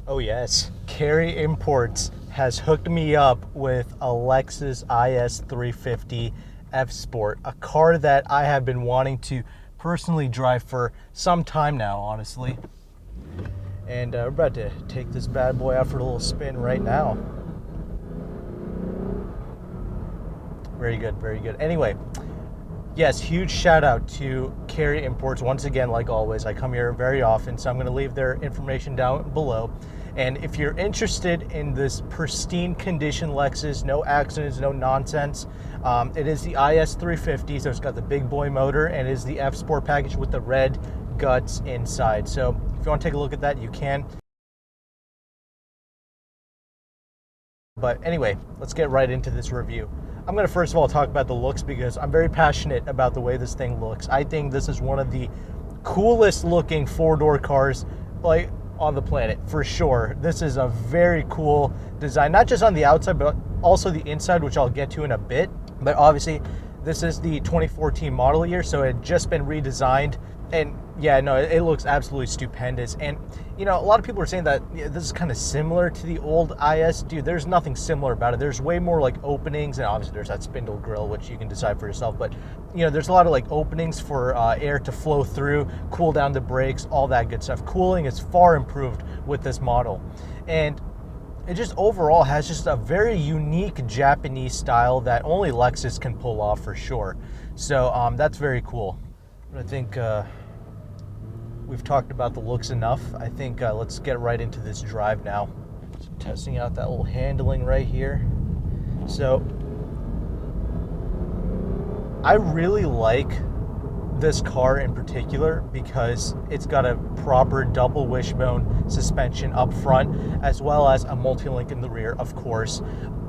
Oh yes, Cary Imports has hooked me up with a Lexus IS 350 F Sport, a car that I have been wanting to personally drive for some time now, honestly. And we're about to take this bad boy out for a little spin right now. Very good, very good. Anyway, yes, huge shout out to Cary Imports. Once again, like always, I come here very often, so I'm going to leave their information down below. And if you're interested in this pristine condition Lexus, no accidents, no nonsense, it is the IS 350, so it's got the big boy motor, and it is the F Sport package with the red guts inside. So if you want to take a look at that, you can. But anyway, let's get right into this review. I'm going to first of all talk about the looks because I'm very passionate about the way this thing looks. I think this is one of the coolest looking four-door cars like on the planet, for sure. This is a very cool design, not just on the outside, but also the inside, which I'll get to in a bit. But obviously, this is the 2014 model year, so it had just been redesigned. And yeah, no, it looks absolutely stupendous. And you know, a lot of people are saying that this is kind of similar to the old IS. Dude, there's nothing similar about it. There's way more like openings, and obviously there's that spindle grille, which you can decide for yourself. But you know, there's a lot of like openings for air to flow through, cool down the brakes, all that good stuff. Cooling is far improved with this model, and it just overall has just a very unique Japanese style that only Lexus can pull off for sure. So that's very cool. I think we've talked about the looks enough. I think let's get right into this drive now. So testing out that little handling right here. So I really like this car in particular because it's got a proper double wishbone suspension up front, as well as a multi-link in the rear, of course.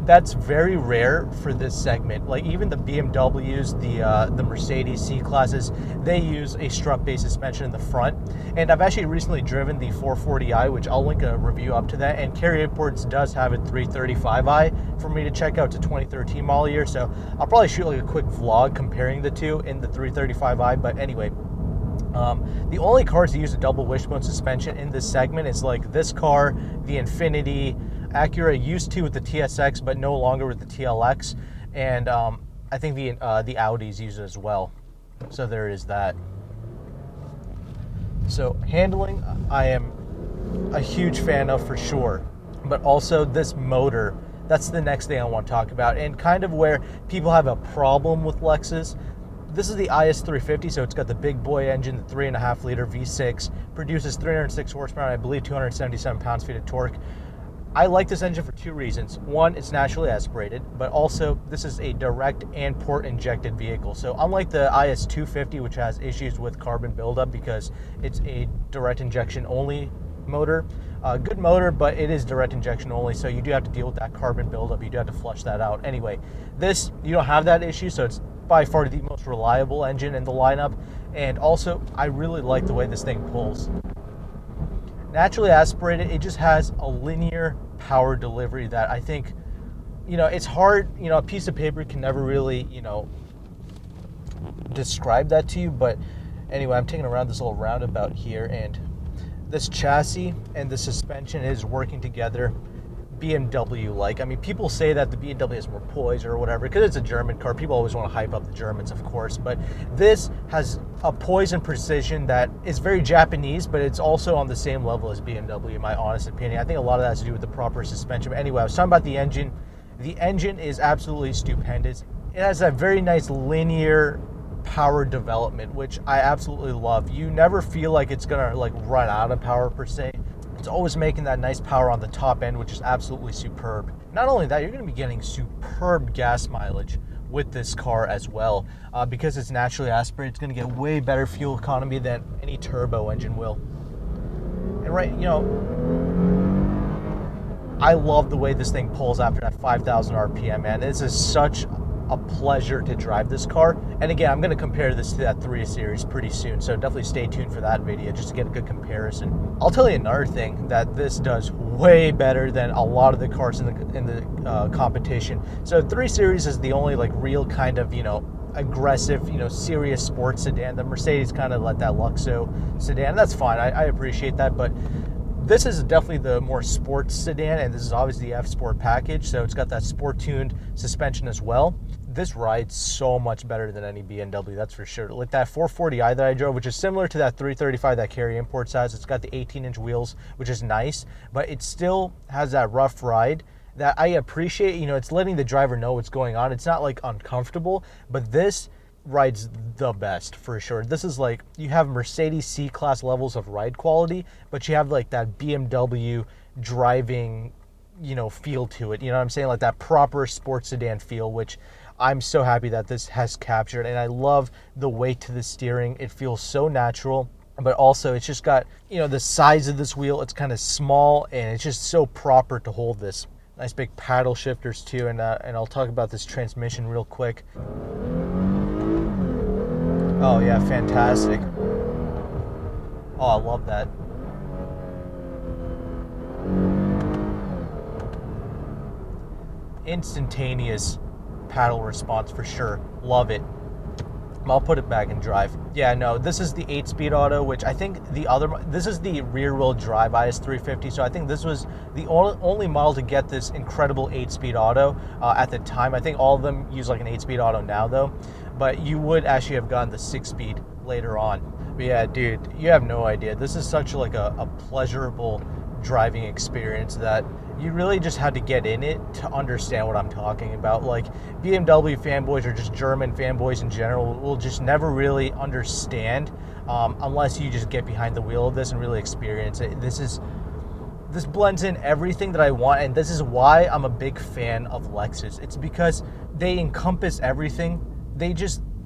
That's very rare for this segment. Like even the BMWs, the Mercedes C-classes, they use a strut-based suspension in the front. And I've actually recently driven the 440i, which I'll link a review up to that. And Cary Imports does have a 335i for me to check out to 2013 model year. So I'll probably shoot like a quick vlog comparing the two in the 335i. But anyway, the only cars that use a double wishbone suspension in this segment is like this car, the Infiniti. Acura used to with the TSX, but no longer with the TLX, and I think the Audis use it as well. So there is that. So handling, I am a huge fan of for sure, but also this motor. That's the next thing I want to talk about, and kind of where people have a problem with Lexus. This is the IS 350, so it's got the big boy engine, the 3.5 liter V6, produces 306 horsepower, and I believe 277 pounds-feet of torque. I like this engine for two reasons. One, it's naturally aspirated, but also this is a direct and port injected vehicle. So unlike the IS 250, which has issues with carbon buildup because it's a direct injection only motor, good motor, but it is direct injection only, so you do have to deal with that carbon buildup. You do have to flush that out. Anyway, this, you don't have that issue, so it's by far the most reliable engine in the lineup. And also, I really like the way this thing pulls. Naturally aspirated, it just has a linear power delivery that I think, you know, it's hard, you know, a piece of paper can never really, you know, describe that to you. But anyway, I'm taking around this little roundabout here, and this chassis and the suspension is working together BMW-like. I mean, people say that the BMW has more poise or whatever because it's a German car. People always want to hype up the Germans, of course, but this has a poise and precision that is very Japanese, but it's also on the same level as BMW, in my honest opinion. I think a lot of that has to do with the proper suspension. But anyway, I was talking about the engine. The engine is absolutely stupendous. It has a very nice linear power development, which I absolutely love. You never feel like it's gonna like run out of power per se. It's always making that nice power on the top end, which is absolutely superb. Not only that, you're going to be getting superb gas mileage with this car as well. Because it's naturally aspirated, it's going to get way better fuel economy than any turbo engine will. And right, you know, I love the way this thing pulls after that 5,000 RPM, man. This is such a pleasure to drive this car. And again, I'm going to compare this to that 3 Series pretty soon, so definitely stay tuned for that video just to get a good comparison. I'll tell you another thing that this does way better than a lot of the cars in the competition. So 3 Series is the only like real kind of, you know, aggressive, you know, serious sports sedan. The Mercedes kind of let that Luxo sedan. That's fine. I appreciate that, but This is definitely the more sports sedan, and this is obviously the F Sport package, so it's got that sport-tuned suspension as well. This rides so much better than any BMW, that's for sure. Like that 440i that I drove, which is similar to that 335 that Cary Imports has, it's got the 18-inch wheels, which is nice, but it still has that rough ride that I appreciate. You know, it's letting the driver know what's going on. It's not like uncomfortable, but this rides the best for sure. This is like, you have Mercedes C-Class levels of ride quality, but you have like that BMW driving, you know, feel to it. You know what I'm saying? Like that proper sports sedan feel, which I'm so happy that this has captured. And I love the weight to the steering. It feels so natural, but also it's just got, you know, the size of this wheel. It's kind of small and it's just so proper to hold this. Nice big paddle shifters too, and I'll talk about this transmission real quick. Oh yeah, fantastic. Oh, I love that. Instantaneous paddle response for sure. Love it. I'll put it back in drive. Yeah, no, this is the 8-speed auto, which I think this is the rear-wheel drive IS 350, so I think this was the only model to get this incredible 8-speed auto at the time. I think all of them use like an 8-speed auto now, though, but you would actually have gotten the 6-speed later on. But yeah, dude, you have no idea. This is such like a pleasurable driving experience that you really just had to get in it to understand what I'm talking about. Like, BMW fanboys or just German fanboys in general will just never really understand unless you just get behind the wheel of this and really experience it. This blends in everything that I want, and this is why I'm a big fan of Lexus. It's because they encompass everything.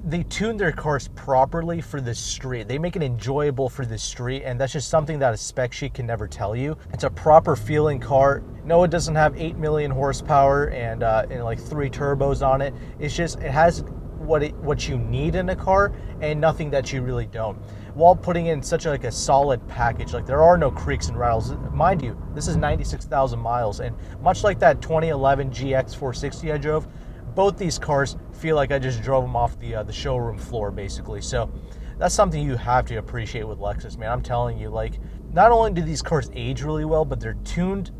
They tune their cars properly for the street. They make it enjoyable for the street, and that's just something that a spec sheet can never tell you. It's a proper feeling car. No, it doesn't have 8 million horsepower and like 3 turbos on it. It's just, it has what you need in a car and nothing that you really don't, while putting in such like a solid package. Like, there are no creaks and rattles. Mind you, this is 96,000 miles, and much like that 2011 GX 460 I drove, both these cars feel like I just drove them off the showroom floor, basically. So that's something you have to appreciate with Lexus, man. I'm telling you, like, not only do these cars age really well, but they're tuned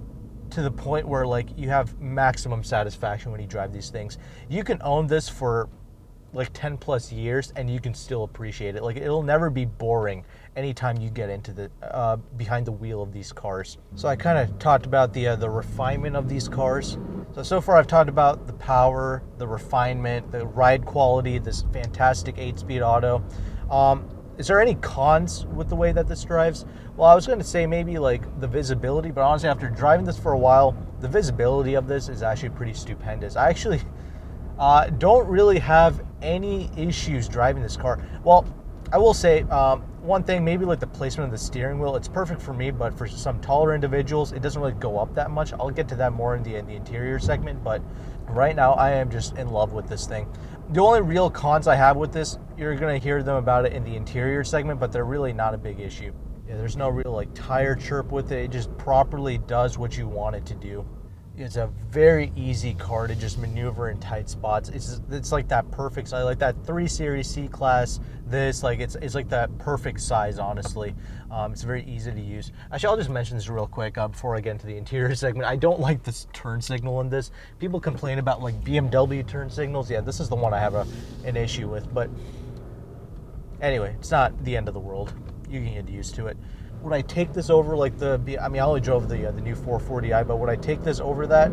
to the point where, like, you have maximum satisfaction when you drive these things. You can own this for like 10 plus years and you can still appreciate it. Like, it'll never be boring anytime you get into the behind the wheel of these cars. So I kind of talked about the refinement of these cars. So far I've talked about the power, the refinement, the ride quality, this fantastic 8-speed auto. Is there any cons with the way that this drives? Well, I was going to say maybe like the visibility, but honestly, after driving this for a while, the visibility of this is actually pretty stupendous. I actually don't really have any issues driving this car. Well, I will say one thing, maybe like the placement of the steering wheel, it's perfect for me, but for some taller individuals, it doesn't really go up that much. I'll get to that more in the interior segment, but right now I am just in love with this thing. The only real cons I have with this, you're going to hear them about it in the interior segment, but they're really not a big issue. Yeah, there's no real like tire chirp with it. It just properly does what you want it to do. It's a very easy car to just maneuver in tight spots. It's like that perfect size, like that 3 Series C-Class. This, like, it's like that perfect size, honestly. It's very easy to use. Actually, I'll just mention this real quick before I get into the interior segment. I don't like this turn signal in this. People complain about like BMW turn signals. Yeah, this is the one I have an issue with. But anyway, it's not the end of the world. You can get used to it. Would I take this over like I only drove the new 440i, but would I take this over that?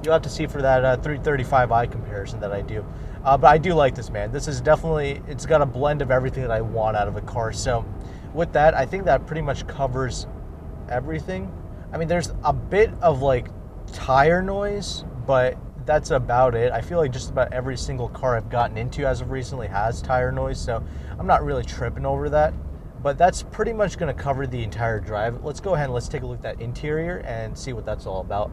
You'll have to see for that 335i comparison that I do. But I do like this, man. This is definitely, it's got a blend of everything that I want out of a car. So with that, I think that pretty much covers everything. I mean, there's a bit of like tire noise, but that's about it. I feel like just about every single car I've gotten into as of recently has tire noise, so I'm not really tripping over that. But that's pretty much going to cover the entire drive. Let's go ahead and let's take a look at that interior and see what that's all about.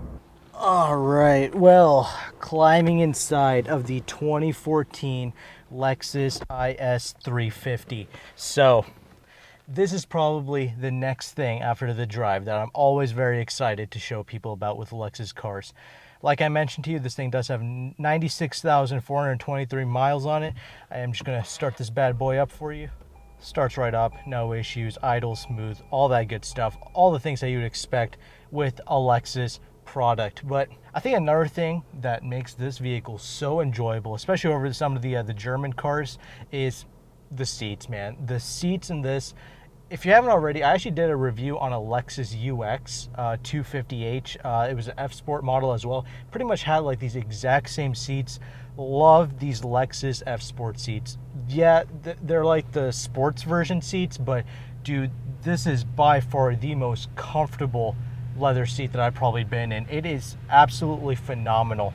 All right, well, climbing inside of the 2014 Lexus IS 350. So this is probably the next thing after the drive that I'm always very excited to show people about with Lexus cars. Like I mentioned to you, this thing does have 96,423 miles on it. I am just going to start this bad boy up for you. starts right up, no issues, idle smooth, all that good stuff, all the things that you would expect with a Lexus product. But I think another thing that makes this vehicle so enjoyable, especially over some of the German cars, is the seats, man. The seats in this, if you haven't already, I actually did a review on a Lexus UX 250h. It was an F Sport model as well. Pretty much had like these exact same seats. Love these Lexus F Sport seats. Yeah, they're like the sports version seats, but dude, this is by far the most comfortable leather seat that I've probably been in. It is absolutely phenomenal.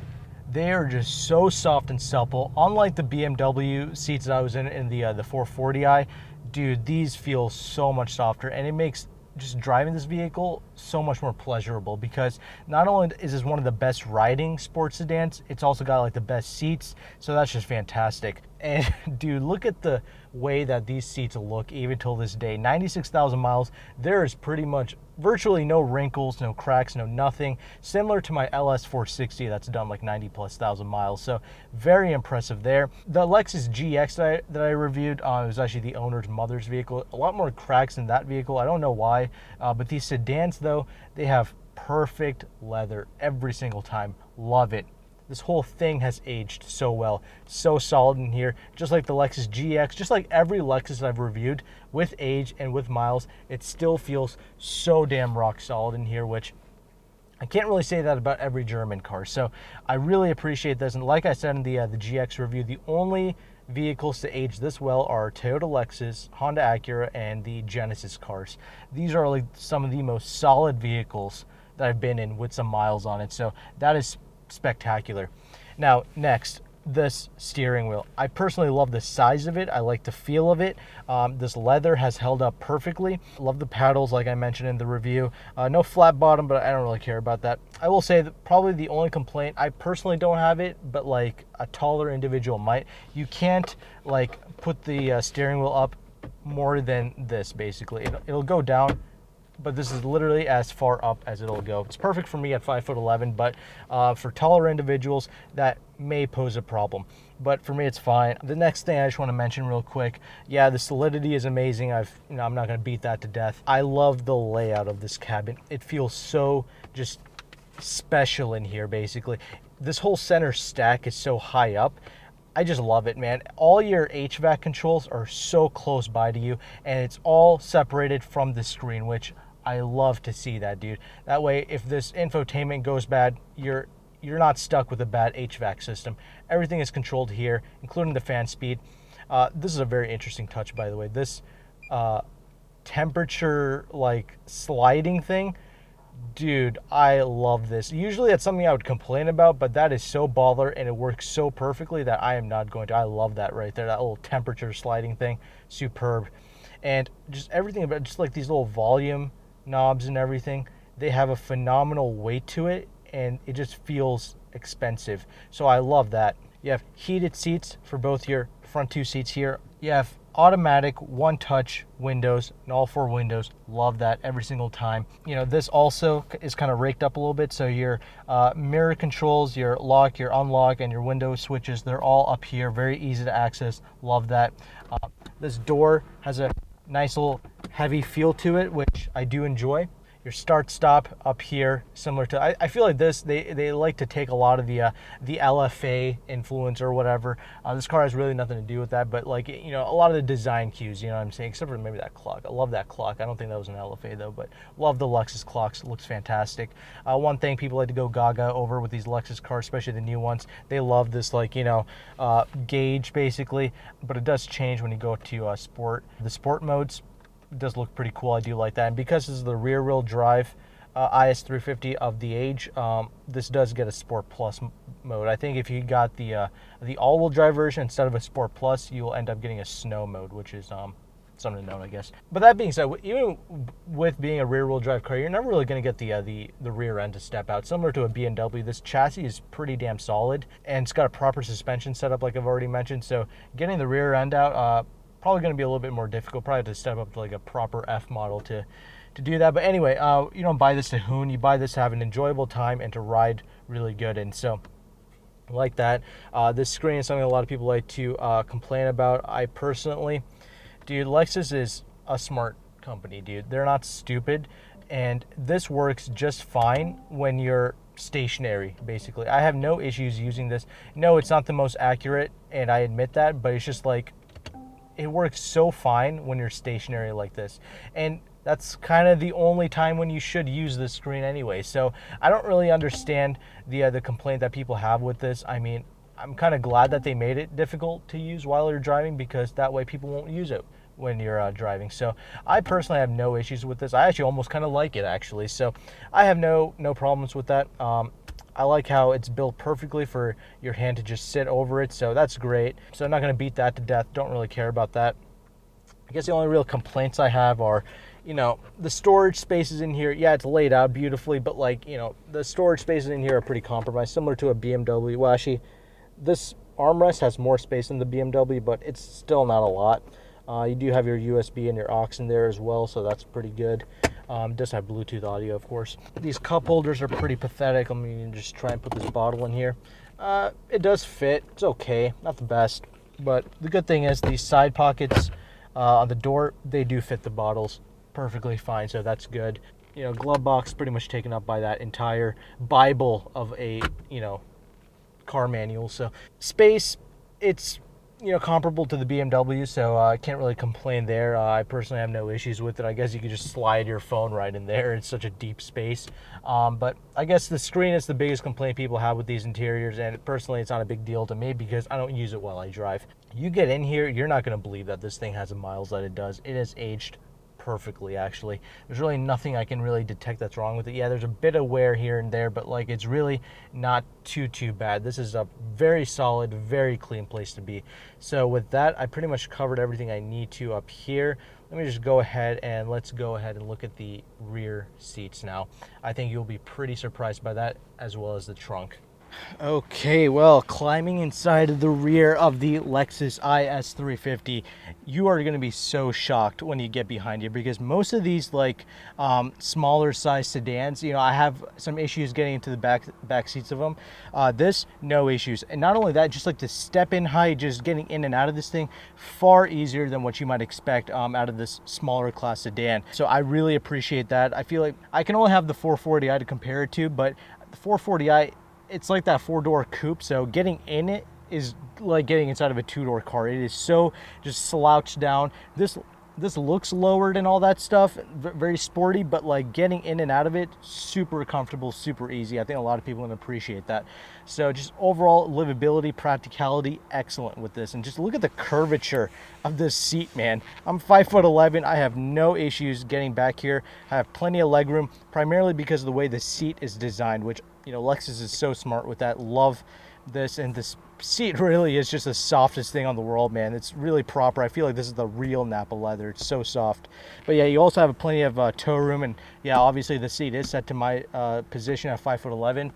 They are just so soft and supple. Unlike the BMW seats that I was in the 440i, dude, these feel so much softer, and it makes just driving this vehicle so much more pleasurable, because not only is this one of the best riding sports sedans, it's also got like the best seats, so that's just fantastic. And dude, look at the way that these seats look even till this day. 96,000 miles, there is pretty much virtually no wrinkles, no cracks, no nothing. Similar to my LS 460 that's done like 90,000+ miles. So very impressive there. The Lexus GX that I reviewed, it was actually the owner's mother's vehicle. A lot more cracks in that vehicle. I don't know why, but these sedans though, they have perfect leather every single time. Love it. This whole thing has aged so well, so solid in here, just like the Lexus GX, just like every Lexus I've reviewed with age and with miles, it still feels so damn rock solid in here, which I can't really say that about every German car. So I really appreciate this. And like I said in the GX review, the only vehicles to age this well are Toyota Lexus, Honda Acura, and the Genesis cars. These are like some of the most solid vehicles that I've been in with some miles on it. So that is spectacular. Now next, this steering wheel. I personally love the size of it. I like the feel of it. This leather has held up perfectly. Love the paddles, like I mentioned in the review. No flat bottom, but I don't really care about that. I will say that probably the only complaint, I personally don't have it, but like a taller individual might. You can't like put the steering wheel up more than this, basically. It'll go down, but this is literally as far up as it'll go. It's perfect for me at 5'11", but for taller individuals, that may pose a problem. But for me, it's fine. The next thing I just want to mention real quick, yeah, the solidity is amazing. I'm not going to beat that to death. I love the layout of this cabin. It feels so just special in here, basically. This whole center stack is so high up. I just love it, man. All your HVAC controls are so close by to you, and it's all separated from the screen, which I love to see that, dude. That way, if this infotainment goes bad, you're not stuck with a bad HVAC system. Everything is controlled here, including the fan speed. This is a very interesting touch, by the way. This temperature like sliding thing, dude, I love this. Usually that's something I would complain about, but that is so baller and it works so perfectly that I am not going to. I love that right there, that little temperature sliding thing. Superb. And just everything about just like these little volume knobs and everything, they have a phenomenal weight to it, and it just feels expensive. So I love that. You have heated seats for both your front two seats here. You have automatic one-touch windows and all four windows. Love that every single time. You know, this also is kind of raked up a little bit, so your mirror controls, your lock, your unlock, and your window switches, they're all up here. Very easy to access. Love that. This door has a nice little heavy feel to it, which I do enjoy. Your start stop up here, similar to, I feel like this, they like to take a lot of the LFA influence or whatever. This car has really nothing to do with that, but like, you know, a lot of the design cues, you know what I'm saying, except for maybe that clock. I love that clock. I don't think that was an LFA though, but love the Lexus clocks. It looks fantastic. One thing people like to go gaga over with these Lexus cars, especially the new ones, they love this, like, you know, gauge basically, but it does change when you go to sport. The sport modes, does look pretty cool. I do like that, and because this is the rear wheel drive IS 350 of the age, this does get a Sport Plus mode. I think if you got the all-wheel drive version instead of a Sport Plus, you will end up getting a snow mode, which is something to note, I guess. But that being said, even with being a rear wheel drive car, you're never really going to get the rear end to step out. Similar to a BMW, this chassis is pretty damn solid, and it's got a proper suspension setup, like I've already mentioned. So getting the rear end out, probably going to be a little bit more difficult. Probably have to step up to like a proper F model to do that. But anyway, you don't buy this to hoon. You buy this to have an enjoyable time and to ride really good. And so, like that. This screen is something a lot of people like to complain about. I personally Dude, Lexus is a smart company, dude. They're not stupid, and this works just fine when you're stationary, basically. I have no issues using this. No, it's not the most accurate, and I admit that, but it's just like, it works so fine when you're stationary like this. And that's kind of the only time when you should use this screen anyway. So I don't really understand the complaint that people have with this. I mean, I'm kind of glad that they made it difficult to use while you're driving, because that way people won't use it when you're driving. So I personally have no issues with this. I actually almost kind of like it, actually. So I have no problems with that. I like how it's built perfectly for your hand to just sit over it, so that's great. So I'm not going to beat that to death. Don't really care about that. I guess the only real complaints I have are, you know, the storage spaces in here. Yeah, it's laid out beautifully, but like, you know, the storage spaces in here are pretty compromised, similar to a BMW. Well, actually, this armrest has more space than the BMW, but it's still not a lot. You do have your USB and your aux in there as well, so that's pretty good. It does have Bluetooth audio, of course. These cup holders are pretty pathetic. I mean, just try and put this bottle in here. It does fit. It's okay. Not the best. But the good thing is these side pockets on the door, they do fit the bottles perfectly fine, so that's good. You know, glove box pretty much taken up by that entire Bible of a, you know, car manual. So space, it's, you know, comparable to the BMW, so I can't really complain there. I personally have no issues with it. I guess you could just slide your phone right in there. It's such a deep space. But I guess the screen is the biggest complaint people have with these interiors, and personally it's not a big deal to me because I don't use it while I drive. You get in here, you're not going to believe that this thing has the miles that it does. It has aged perfectly, actually. There's really nothing I can really detect that's wrong with it. Yeah, there's a bit of wear here and there, but like, it's really not too bad. This is a very solid, very clean place to be. So with that, I pretty much covered everything I need to up here. Let me just go ahead and let's go ahead and look at the rear seats now. I think you'll be pretty surprised by that, as well as the trunk. Okay, well, climbing inside of the rear of the Lexus IS 350, you are going to be so shocked when you get behind here, because most of these like smaller size sedans, you know, I have some issues getting into the back seats of them. This, no issues. And not only that, just like the step in height, just getting in and out of this thing, far easier than what you might expect out of this smaller class sedan. So I really appreciate that. I feel like I can only have the 440i to compare it to, but the 440i, it's like that four-door coupe, so getting in it is like getting inside of a two-door car. It is so just slouched down. This looks lowered and all that stuff, very sporty, but like getting in and out of it, super comfortable, super easy. I think a lot of people can appreciate that. So just overall livability, practicality, excellent with this. And just look at the curvature of this seat, man. I'm 5'11". I have no issues getting back here. I have plenty of legroom, primarily because of the way the seat is designed, which, you know, Lexus is so smart with that. Love this, and this seat really is just the softest thing on the world, man. It's really proper. I feel like this is the real Napa leather. It's so soft. But yeah, you also have plenty of toe room, and yeah, obviously the seat is set to my position at 5'11".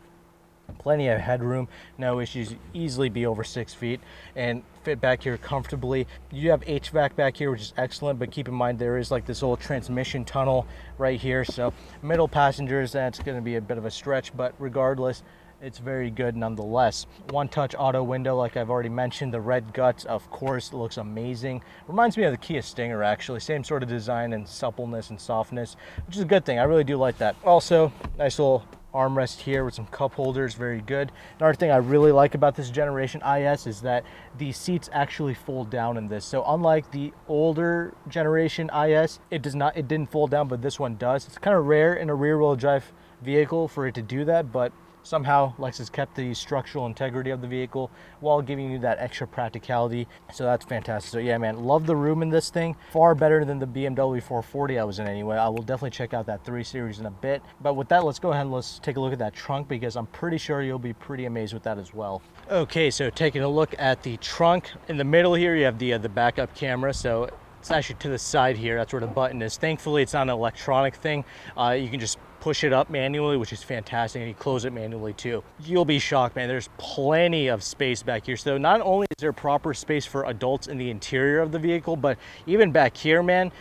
Plenty of headroom, no issues. Easily be over 6 feet and fit back here comfortably. You have HVAC back here, which is excellent, but keep in mind there is like this old transmission tunnel right here, so middle passengers, that's going to be a bit of a stretch, but regardless, it's very good nonetheless. One-touch auto window, like I've already mentioned. The red guts, of course, looks amazing. Reminds me of the Kia Stinger, actually. Same sort of design and suppleness and softness, which is a good thing. I really do like that. Also, nice little armrest here with some cup holders, very good. Another thing I really like about this generation IS is that the seats actually fold down in this. So unlike the older generation IS, it didn't fold down, but this one does. It's kind of rare in a rear-wheel drive vehicle for it to do that, but somehow Lexus kept the structural integrity of the vehicle while giving you that extra practicality. So that's fantastic. So yeah, man, love the room in this thing. Far better than the BMW 440 I was in anyway. I will definitely check out that 3 Series in a bit. But with that, let's go ahead and let's take a look at that trunk, because I'm pretty sure you'll be pretty amazed with that as well. Okay, so taking a look at the trunk. In the middle here, you have the backup camera. So it's actually to the side here. That's where the button is. Thankfully, it's not an electronic thing. You can just push it up manually, which is fantastic, and you close it manually too. You'll be shocked, man. There's plenty of space back here. So not only is there proper space for adults in the interior of the vehicle, but even back here, man,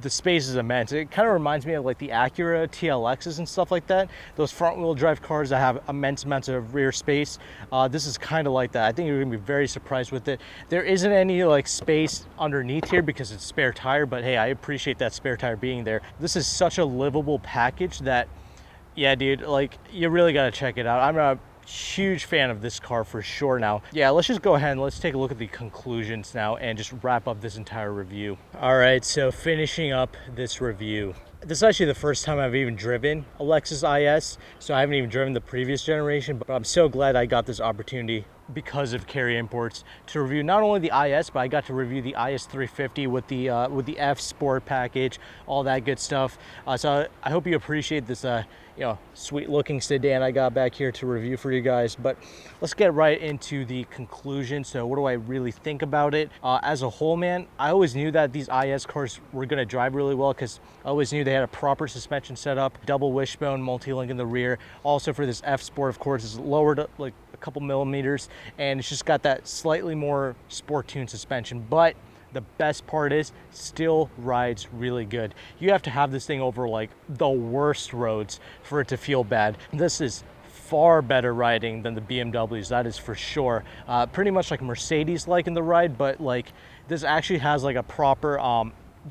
the space is immense. It kind of reminds me of like the Acura TLXs and stuff like that. Those front wheel drive cars that have immense amounts of rear space. This is kind of like that. I think you're gonna be very surprised with it. There isn't any like space underneath here because it's spare tire, but hey, I appreciate that spare tire being there. This is such a livable package that, yeah, dude, like you really gotta check it out. I'm a huge fan of this car for sure now. Yeah, let's just go ahead and let's take a look at the conclusions now and just wrap up this entire review. All right, so finishing up this review. This is actually the first time I've even driven a Lexus IS, so I haven't even driven the previous generation, but I'm so glad I got this opportunity because of Cary Imports to review not only the IS, but I got to review the IS 350 with the F Sport package, all that good stuff. So I hope you appreciate this you know, sweet looking sedan I got back here to review for you guys. But let's get right into the conclusion. So what do I really think about it? As a whole, man, I always knew that these IS cars were gonna drive really well because I always knew they had a proper suspension setup, double wishbone, multi-link in the rear. Also for this F Sport, of course, it's lowered like a couple millimeters, and it's just got that slightly more sport tuned suspension. But the best part is still rides really good. You have to have this thing over like the worst roads for it to feel bad. This is far better riding than the BMWs, that is for sure. Pretty much like Mercedes like in the ride, but like this actually has like a proper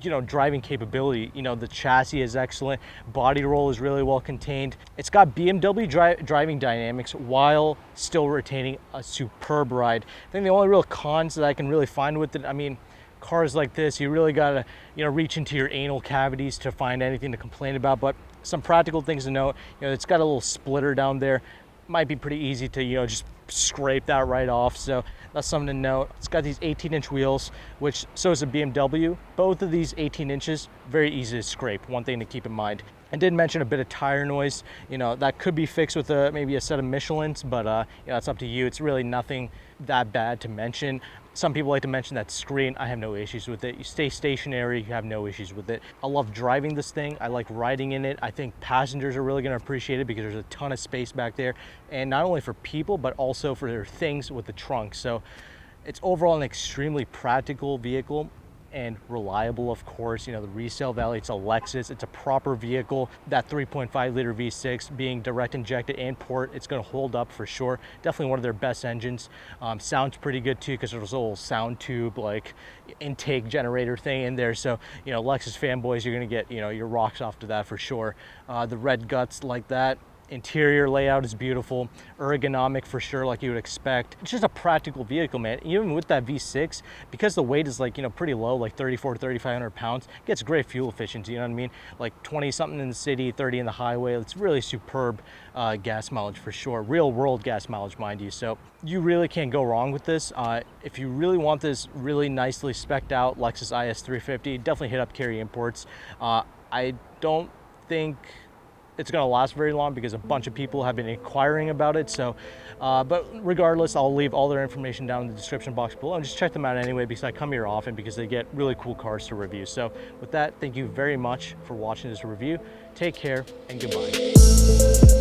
you know, driving capability. You know, the chassis is excellent, body roll is really well contained. It's got BMW driving dynamics while still retaining a superb ride. I think the only real cons that I can really find with it, I mean, cars like this, you really gotta, you know, reach into your anal cavities to find anything to complain about. But some practical things to note, you know, it's got a little splitter down there. Might be pretty easy to, you know, just scrape that right off, so that's something to note. It's got these 18-inch wheels, which so is a BMW. Both of these 18 inches, very easy to scrape, one thing to keep in mind. I did mention a bit of tire noise, you know, that could be fixed with maybe a set of Michelins, but you know, it's up to you. It's really nothing that bad to mention. Some people like to mention that screen. I have no issues with it. You stay stationary, you have no issues with it. I love driving this thing. I like riding in it. I think passengers are really gonna appreciate it because there's a ton of space back there. And not only for people, but also for their things with the trunk. So it's overall an extremely practical vehicle and reliable, of course. You know, the resale value, it's a Lexus, it's a proper vehicle. That 3.5 liter V6 being direct injected and port, it's gonna hold up for sure. Definitely one of their best engines. Sounds pretty good too, because there's a little sound tube, like intake generator thing in there. So, you know, Lexus fanboys, you're gonna get, you know, your rocks off to that for sure. The red guts like that. Interior layout is beautiful, ergonomic for sure, like you would expect. It's just a practical vehicle, man. Even with that V6, because the weight is like, you know, pretty low, like 3,400 to 3,500 pounds, it gets great fuel efficiency, you know what I mean? Like 20 something in the city, 30 in the highway. It's really superb gas mileage for sure. Real world gas mileage, mind you. So you really can't go wrong with this. If you really want this really nicely spec'd out Lexus IS 350, definitely hit up Cary Imports. I don't think it's going to last very long because a bunch of people have been inquiring about it. So, but regardless, I'll leave all their information down in the description box below, and just check them out anyway because I come here often because they get really cool cars to review. So with that, thank you very much for watching this review. Take care and goodbye.